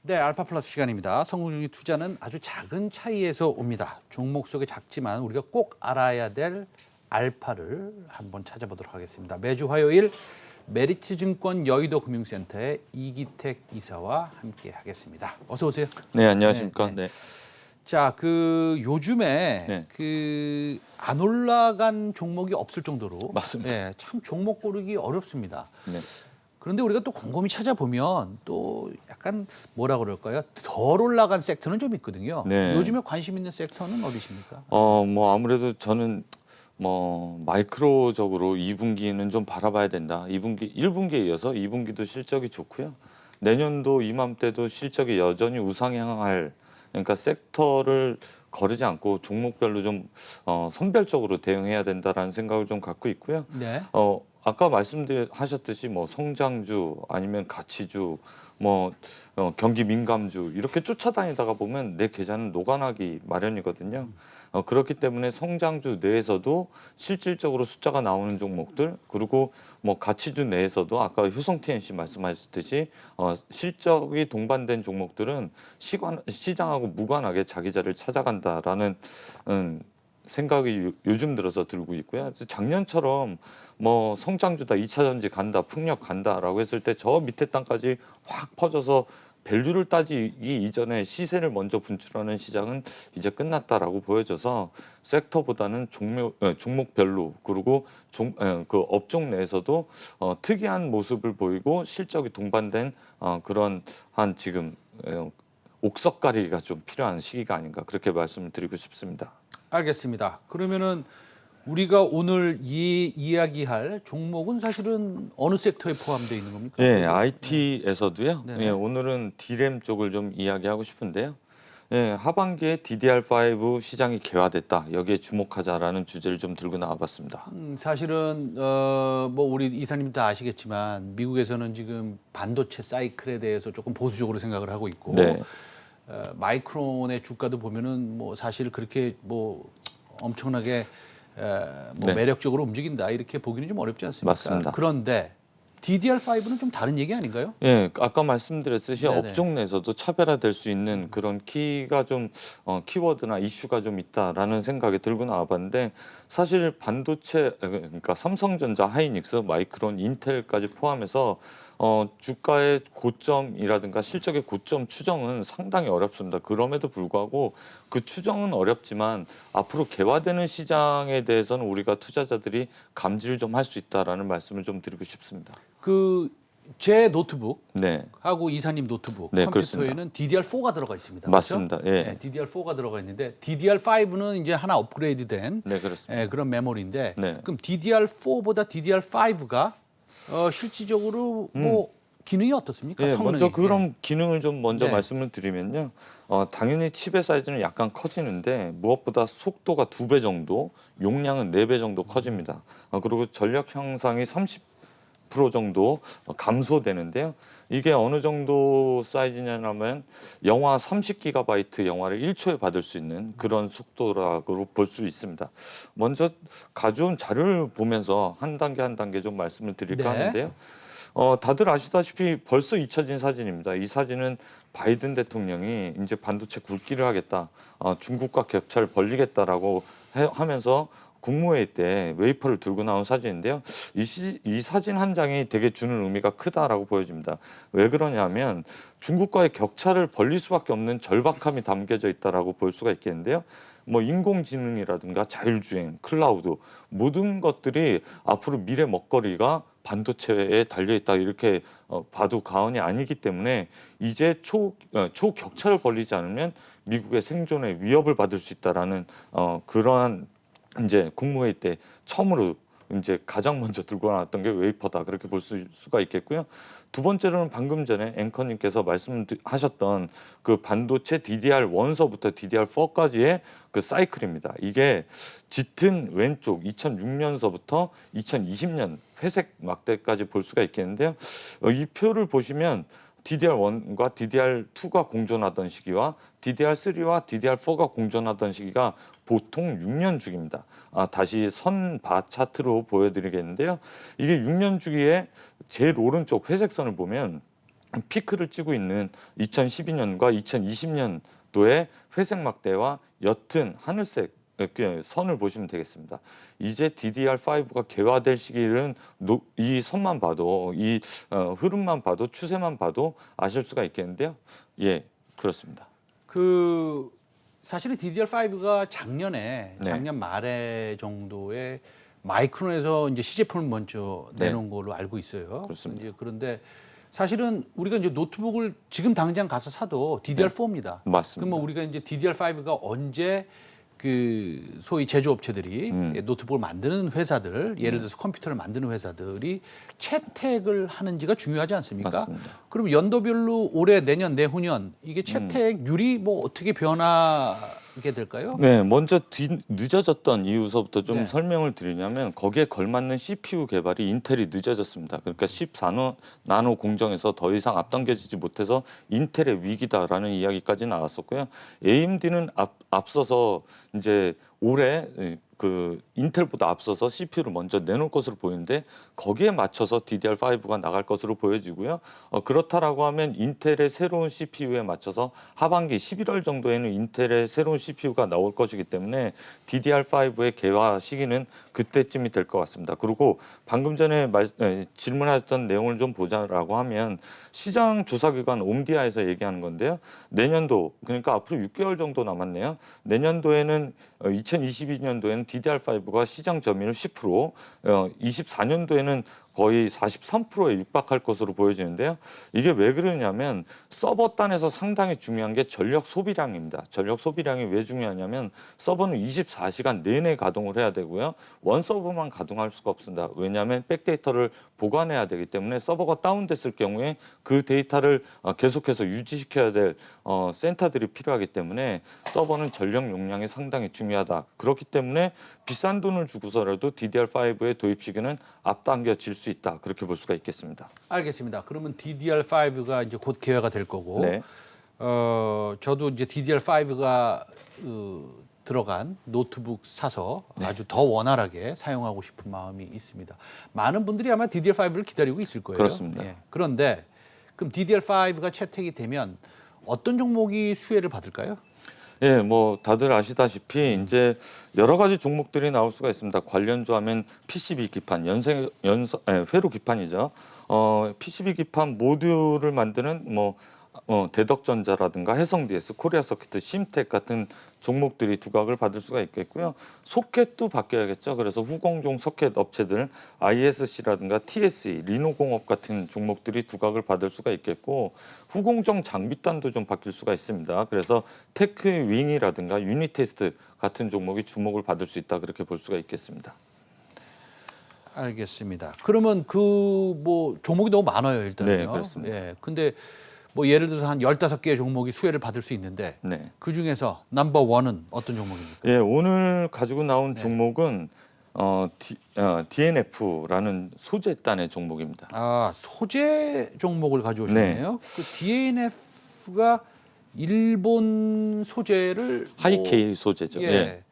네, 알파 플러스 시간입니다. 성공률 투자는 아주 작은 차이에서 옵니다. 종목 속에 작지만 우리가 꼭 알아야 될 알파를 한번 찾아보도록 하겠습니다. 매주 화요일 메리츠증권 여의도 금융센터의 이기택 이사와 함께 하겠습니다. 어서 오세요. 네, 안녕하십니까. 네, 네. 네. 자, 요즘에 네. 안 올라간 종목이 없을 정도로 맞습니다. 네, 참 종목 고르기 어렵습니다. 네. 그런데 우리가 또 곰곰이 찾아보면 또 약간 뭐라 그럴까요? 덜 올라간 섹터는 좀 있거든요. 네. 요즘에 관심 있는 섹터는 어디십니까? 뭐 아무래도 저는 뭐 마이크로적으로 2분기는 좀 바라봐야 된다. 2분기, 1분기에 이어서 2분기도 실적이 좋고요. 내년도 이맘때도 실적이 여전히 우상향할, 그러니까 섹터를 거르지 않고 종목별로 좀 선별적으로 대응해야 된다라는 생각을 좀 갖고 있고요. 네. 아까 말씀하셨듯이 뭐 성장주 아니면 가치주 뭐 경기 민감주 이렇게 쫓아다니다가 보면 내 계좌는 녹아나기 마련이거든요. 그렇기 때문에 성장주 내에서도 실질적으로 숫자가 나오는 종목들, 그리고 뭐 가치주 내에서도 아까 효성 TNC 말씀하셨듯이 실적이 동반된 종목들은 시장하고 무관하게 자기 자리를 찾아간다라는 생각이 요즘 들어서 들고 있고요. 그래서 작년처럼 뭐 성장주다, 2차 전지 간다, 풍력 간다라고 했을 때 저 밑에 땅까지 확 퍼져서 밸류를 따지기 이전에 시세를 먼저 분출하는 시장은 이제 끝났다라고 보여져서 섹터보다는 종목별로, 그리고 그 업종 내에서도 특이한 모습을 보이고 실적이 동반된 그런 한 지금 옥석가리가 좀 필요한 시기가 아닌가, 그렇게 말씀을 드리고 싶습니다. 알겠습니다. 그러면은 우리가 오늘 이야기할 종목은 사실은 어느 섹터에 포함되어 있는 겁니까? 예, IT에서도요. 네네. 예, 오늘은 D램 쪽을 좀 이야기하고 싶은데요. 예, 하반기에 DDR5 시장이 개화됐다. 여기에 주목하자라는 주제를 좀 들고 나와봤습니다. 사실은 뭐 우리 이사님 다 아시겠지만 미국에서는 지금 반도체 사이클에 대해서 조금 보수적으로 생각을 하고 있고 네, 마이크론의 주가도 보면은 뭐 사실 그렇게 뭐 엄청나게 뭐 네, 매력적으로 움직인다 이렇게 보기는 좀 어렵지 않습니까? 맞습니다. 그런데 DDR5는 좀 다른 얘기 아닌가요? 예, 아까 말씀드렸듯이 네네. 업종 내에서도 차별화될 수 있는 그런 키가 좀 키워드나 이슈가 좀 있다라는 생각이 들고 나와봤는데, 사실 반도체 그러니까 삼성전자, 하이닉스, 마이크론, 인텔까지 포함해서 주가의 고점이라든가 실적의 고점 추정은 상당히 어렵습니다. 그럼에도 불구하고 그 추정은 어렵지만 앞으로 개화되는 시장에 대해서는 우리가 투자자들이 감지를 좀 할 수 있다라는 말씀을 좀 드리고 싶습니다. 제 노트북 네. 하고 이사님 노트북 네, 그렇습니다. 컴퓨터에는 DDR4가 들어가 있습니다. 그렇죠? 맞습니다. 예. 네, DDR4가 들어가 있는데 DDR5는 이제 하나 업그레이드된 네, 그렇습니다. 그런 메모리인데 네. 그럼 DDR4보다 DDR5가 실질적으로 뭐 기능이 어떻습니까? 예, 성능이. 먼저 그럼 기능을 좀 먼저 네. 말씀을 드리면요. 당연히 칩의 사이즈는 약간 커지는데 무엇보다 속도가 2배 정도, 용량은 4배 정도 커집니다. 그리고 전력 향상이 30% 정도 감소되는데요. 이게 어느 정도 사이즈냐면 영화 30GB 영화를 1초에 받을 수 있는 그런 속도라고 볼 수 있습니다. 먼저 가져온 자료를 보면서 한 단계 한 단계 좀 말씀을 드릴까 네. 하는데요. 다들 아시다시피 벌써 잊혀진 사진입니다. 이 사진은 바이든 대통령이 이제 반도체 굵기를 하겠다, 중국과 격차를 벌리겠다라고 하면서 국무회의 때 웨이퍼를 들고 나온 사진인데요. 이 사진 한 장이 되게 주는 의미가 크다라고 보여집니다. 왜 그러냐면 중국과의 격차를 벌릴 수밖에 없는 절박함이 담겨져 있다라고 볼 수가 있겠는데요. 뭐 인공지능이라든가 자율주행, 클라우드 모든 것들이 앞으로 미래 먹거리가 반도체에 달려 있다, 이렇게 봐도 과언이 아니기 때문에 이제 초격차를 벌리지 않으면 미국의 생존에 위협을 받을 수 있다라는 그러한 이제 국무회의 때 처음으로 이제 가장 먼저 들고 나왔던 게 웨이퍼다, 그렇게 볼 수가 있겠고요. 두 번째로는 방금 전에 앵커님께서 말씀하셨던 그 반도체 DDR1서부터 DDR4까지의 그 사이클입니다. 이게 짙은 왼쪽 2006년서부터 2020년 회색 막대까지 볼 수가 있겠는데요. 이 표를 보시면 DDR1과 DDR2가 공존하던 시기와 DDR3와 DDR4가 공존하던 시기가 보통 6년 주기입니다. 다시 선바 차트로 보여드리겠는데요. 이게 6년 주기에 제일 오른쪽 회색 선을 보면 피크를 찌고 있는 2012년과 2020년도의 회색 막대와 옅은 하늘색 선을 보시면 되겠습니다. 이제 DDR5가 개화될 시기는 이 선만 봐도 이 흐름만 봐도 추세만 봐도 아실 수가 있겠는데요. 예, 그렇습니다. 그 사실은 DDR5가 작년 네. 말에 정도에 마이크론에서 이제 시제품을 먼저 네. 내놓은 걸로 알고 있어요. 그렇습니다. 이제 그런데 사실은 우리가 이제 노트북을 지금 당장 가서 사도 DDR4입니다. 맞습니다. 그러면 우리가 이제 DDR5가 언제 그 소위 제조업체들이 노트북을 만드는 회사들, 예를 들어서 컴퓨터를 만드는 회사들이 채택을 하는지가 중요하지 않습니까? 맞습니다. 그럼 연도별로 올해, 내년, 내후년 이게 채택률이 뭐 어떻게 변하게 될까요? 네, 먼저 늦어졌던 이유서부터 좀 네. 설명을 드리냐면 거기에 걸맞는 CPU 개발이 인텔이 늦어졌습니다. 그러니까 14나노 공정에서 더 이상 앞당겨지지 못해서 인텔의 위기다라는 이야기까지 나왔었고요. AMD는 앞서서 이제 올해 그 인텔보다 앞서서 CPU를 먼저 내놓을 것으로 보이는데 거기에 맞춰서 DDR5가 나갈 것으로 보여지고요. 그렇다라고 하면 인텔의 새로운 CPU에 맞춰서 하반기 11월 정도에는 인텔의 새로운 CPU가 나올 것이기 때문에 DDR5의 개화 시기는 그때쯤이 될 것 같습니다. 그리고 방금 전에 질문하셨던 내용을 좀 보자라고 하면 시장 조사기관 옴디아에서 얘기하는 건데요. 내년도 그러니까 앞으로 6개월 정도 남았네요. 내년도에는 2022년도에는 DDR5가 시장 점유율 10%, 24년도에는 거의 43%에 육박할 것으로 보여지는데요. 이게 왜 그러냐면 서버 단에서 상당히 중요한 게 전력 소비량입니다. 전력 소비량이 왜 중요하냐면 서버는 24시간 내내 가동을 해야 되고요. 원 서버만 가동할 수가 없습니다. 왜냐하면 백데이터를 보관해야 되기 때문에 서버가 다운됐을 경우에 그 데이터를 계속해서 유지시켜야 될 센터들이 필요하기 때문에 서버는 전력 용량이 상당히 중요하다. 그렇기 때문에 비싼 돈을 주고서라도 DDR5의 도입 시기는 앞당겨질 수 있다. 그렇게 볼 수가 있겠습니다. 알겠습니다. 그러면 DDR5가 이제 곧 개화가 될 거고, 네. 저도 이제 DDR5가 들어간 노트북 사서 아주 더 원활하게 사용하고 싶은 마음이 있습니다. 많은 분들이 아마 DDR5를 기다리고 있을 거예요. 그렇습니다. 예. 그런데 그럼 DDR5가 채택이 되면 어떤 종목이 수혜를 받을까요? 예, 뭐 다들 아시다시피 이제 여러 가지 종목들이 나올 수가 있습니다. 관련주 하면 PCB 기판, 회로 기판이죠. PCB 기판 모듈을 만드는 대덕전자라든가 해성DS, 코리아서킷, 심텍 같은 종목들이 두각을 받을 수가 있겠고요. 소켓도 바뀌어야겠죠. 그래서 후공종 소켓 업체들 ISC라든가 TSE, 리노공업 같은 종목들이 두각을 받을 수가 있겠고 후공정 장비단도 좀 바뀔 수가 있습니다. 그래서 테크윙이라든가 유니테스트 같은 종목이 주목을 받을 수 있다. 그렇게 볼 수가 있겠습니다. 알겠습니다. 그러면 그 뭐 종목이 너무 많아요, 일단은요. 네, 그렇습니다. 예. 근데 뭐 예를 들어서 한 15개의 종목이 수혜를 받을 수 있는데 네. 그중에서 넘버 원은 어떤 종목입니까? 예, 오늘 가지고 나온 네. 종목은 DNF라는 소재단의 종목입니다. 아, 소재 종목을 가져오셨네요. 그 DNF가 일본 소재를 하이케이 소재죠. 예. 예.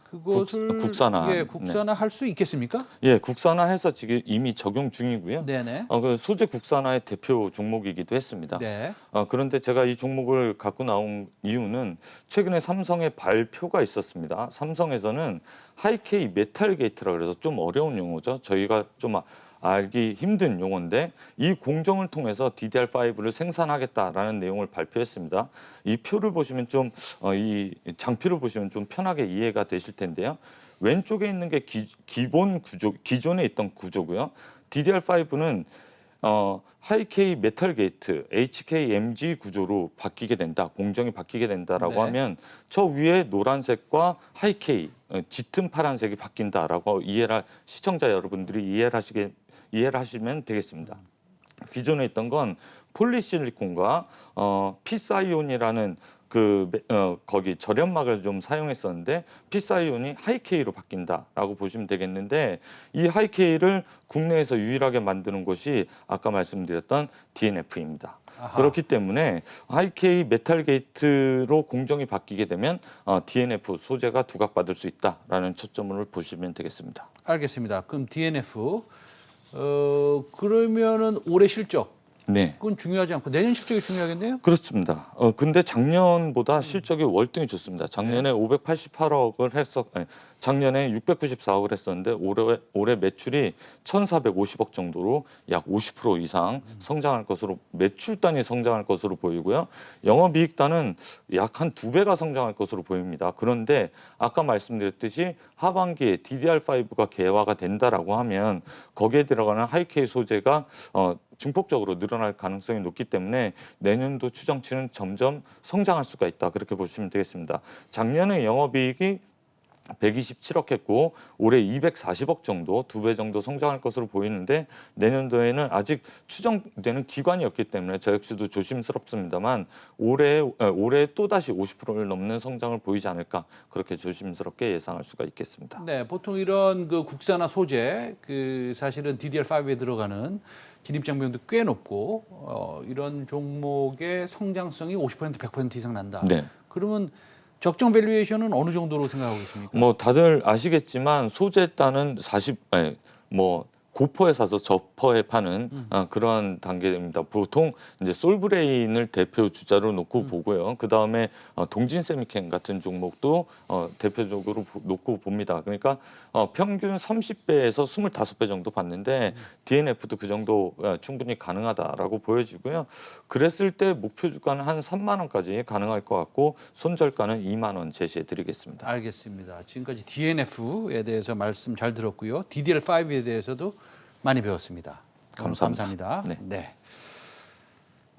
그것을 국산화. 국산화할 수 있겠습니까? 예, 국산화해서 지금 이미 적용 중이고요. 네네. 그 소재 국산화의 대표 종목이기도 했습니다. 네. 그런데 제가 이 종목을 갖고 나온 이유는 최근에 삼성의 발표가 있었습니다. 삼성에서는 하이케이 메탈 게이트라 그래서 좀 어려운 용어죠. 저희가 좀 알기 힘든 용어인데 이 공정을 통해서 DDR5를 생산하겠다라는 내용을 발표했습니다. 이 표를 보시면 이 장표를 보시면 좀 편하게 이해가 되실 텐데요. 왼쪽에 있는 게 기본 구조, 기존에 있던 구조고요. DDR5는 하이케이 메탈 게이트 HKMG 구조로 바뀌게 된다. 공정이 바뀌게 된다라고 네. 하면 저 위에 노란색과 하이케이 짙은 파란색이 바뀐다라고 시청자 여러분들이 이해를 하시면 되겠습니다. 기존에 있던 건 폴리실리콘과 피사이온이라는 거기 절연막을 좀 사용했었는데 피사이온이 하이케이로 바뀐다라고 보시면 되겠는데 이 하이케이를 국내에서 유일하게 만드는 곳이 아까 말씀드렸던 DNF입니다. 아하. 그렇기 때문에 하이케이 메탈 게이트로 공정이 바뀌게 되면 DNF 소재가 두각받을 수 있다라는 초점을 보시면 되겠습니다. 알겠습니다. 그럼 DNF 그러면은 올해 실적 네. 그건 중요하지 않고 내년 실적이 중요하겠네요. 그렇습니다. 근데 작년보다 실적이 월등히 좋습니다. 작년에 588억을 작년에 694억을 했었는데 올해 매출이 1,450억 정도로 약 50% 이상 성장할 것으로 매출 단위 성장할 것으로 보이고요. 영업이익 단은 약 한 2배가 성장할 것으로 보입니다. 그런데 아까 말씀드렸듯이 하반기에 DDR5가 개화가 된다라고 하면 거기에 들어가는 하이K 소재가 증폭적으로 늘어날 가능성이 높기 때문에 내년도 추정치는 점점 성장할 수가 있다. 그렇게 보시면 되겠습니다. 작년에 영업이익이 127억 했고 올해 240억 정도, 2배 정도 성장할 것으로 보이는데 내년도에는 아직 추정되는 기관이 없기 때문에 저 역시도 조심스럽습니다만 올해 또다시 50%를 넘는 성장을 보이지 않을까 그렇게 조심스럽게 예상할 수가 있겠습니다. 네, 보통 이런 그 국산화 소재, 그 사실은 DDR5에 들어가는 진입 장벽도 꽤 높고 이런 종목의 성장성이 50% 100% 이상 난다. 네. 그러면 적정 밸류에이션은 어느 정도로 생각하고 계십니까? 뭐 다들 아시겠지만 소재 단은 고퍼에 사서 저퍼에 파는 그러한 단계입니다. 보통 이제 솔브레인을 대표 주자로 놓고 보고요. 그 다음에 동진 세미캠 같은 종목도 대표적으로 놓고 봅니다. 그러니까 평균 30배에서 25배 정도 봤는데 DNF도 그 정도 충분히 가능하다라고 보여지고요. 그랬을 때 목표 주가는 한 3만 원까지 가능할 것 같고 손절가는 2만 원 제시해드리겠습니다. 알겠습니다. 지금까지 DNF에 대해서 말씀 잘 들었고요. DDR5에 대해서도 많이 배웠습니다. 감사합니다. 감사합니다. 네. 네.